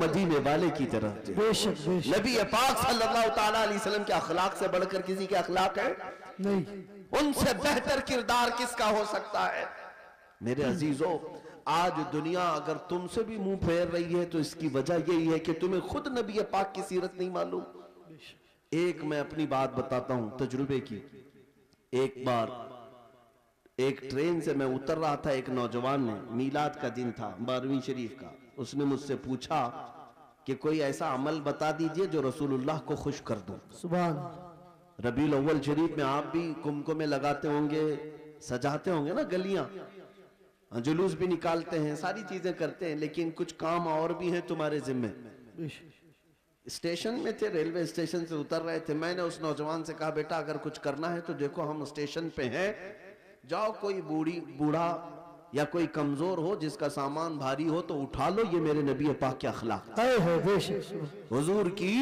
मदीने वाले की तरफ। नबी पाक सल्लल्लाहु ताला अलैहि वसल्लम के अखलाक से बढ़कर किसी के अखलाक है नहीं, उनसे बेहतर किरदार किसका हो सकता है। मेरे अजीजों, आज दुनिया अगर तुमसे भी मुंह फेर रही है तो इसकी वजह यही है कि तुम्हें खुद नबी पाक की सीरत नहीं मालूम। एक मैं अपनी बात बताता हूं तजुर्बे की। एक बार एक ट्रेन से मैं उतर रहा था, एक नौजवान ने, मीलाद का दिन था 12वीं शरीफ का, उसने मुझसे पूछा कि कोई ऐसा अमल बता दीजिए जो रसूलुल्लाह को खुश कर दूं। सुभान। रबीउल अव्वल शरीफ में आप भी कुमकुमे लगाते होंगे, सजाते होंगे ना गलियां, जुलूस भी निकालते हैं, सारी चीजें करते हैं, लेकिन कुछ काम और भी हैं तुम्हारे जिम्मे। स्टेशन में थे, रेलवे स्टेशन से उतर रहे थे, मैंने उस नौजवान से कहा बेटा अगर कुछ करना है तो देखो हम स्टेशन पे हैं, जाओ कोई बूढ़ा या कोई कमजोर हो जिसका सामान भारी हो तो उठा लो, ये मेरे नबी पाक के अखलाक, हुजूर की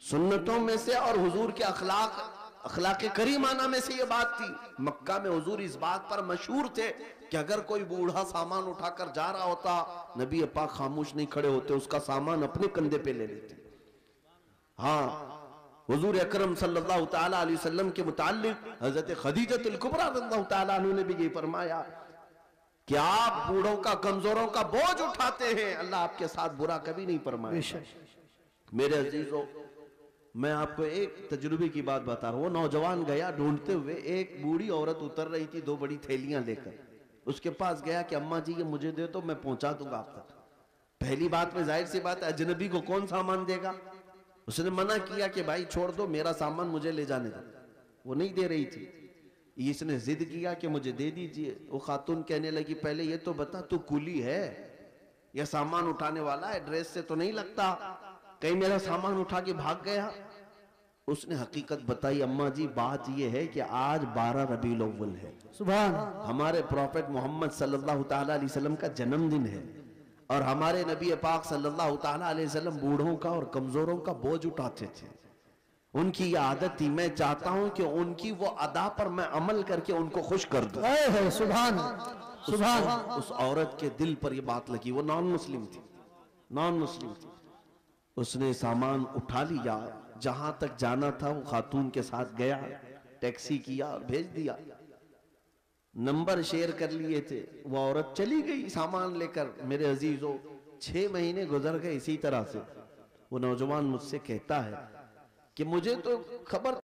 सुन्नतों में से और हुजूर के अखलाक करीमाना में से ये बात थी। मक्का में हुजूर इस बात पर मशहूर थे कि अगर कोई बूढ़ा सामान उठाकर जा रहा होता, नबी पाक खामोश नहीं खड़े होते, उसका सामान अपने कंधे पे ले लेते। हाँ, हुजूर अकरम सल्लल्लाहु ताला अलैहि वसल्लम के मुताल्लिक हजरत खदीजतुल कुबरा रज़ियल्लाहु ताला अन्हा ने भी ये फरमाया कि आप बूढ़ों का, कमजोरों का बोझ उठाते हैं, अल्लाह आपके साथ बुरा कभी नहीं फरमाएगा। मेरे अजीजों, मैं आपको एक तजुर्बे की बात बता रहा हूं। वो नौजवान गया ढूंढते हुए, एक बूढ़ी औरत उतर रही थी 2 बड़ी थैलियां लेकर, उसके पास गया कि अम्मा जी ये मुझे दे तो मैं पहुंचा दूंगा आप तक। पहली बात में जाहिर सी बात है अजनबी को कौन सामान देगा। उसने मना किया कि भाई छोड़ दो, मेरा सामान मुझे ले जाने दो। वो नहीं दे रही थी, इसने जिद किया कि मुझे दे दीजिए। वो खातून कहने लगी पहले ये तो बता तू कुली है या सामान उठाने वाला है, ड्रेस से तो नहीं लगता, कहीं मेरा सामान उठा के भाग गया। उसने हकीकत बताई, अम्मा जी बात यह है कि आज 12 रबीउल अव्वल है, सुभान, हमारे प्रॉफेट मोहम्मद सल्लल्लाहु ताला अलैहि वसल्लम का जन्मदिन है, और हमारे नबी पाक सल्लल्लाहु ताला अलैहि वसल्लम बूढ़ों का और कमजोरों का बोझ उठाते थे। उनकी ये आदत थी, मैं चाहता हूं कि उनकी वो अदा पर मैं अमल करके उनको खुश कर दूं। सुभान सुभान। उस औरत के दिल पर ये बात लगी। वो नॉन मुस्लिम थी, नॉन मुस्लिम थी। उसने सामान उठा लिया, जहां तक जाना था वो खातून के साथ गया, टैक्सी किया और भेज दिया। नंबर शेयर कर लिए थे, वो औरत चली गई सामान लेकर। मेरे अजीजों, 6 महीने गुजर गए इसी तरह से। वो नौजवान मुझसे कहता है कि मुझे तो खबर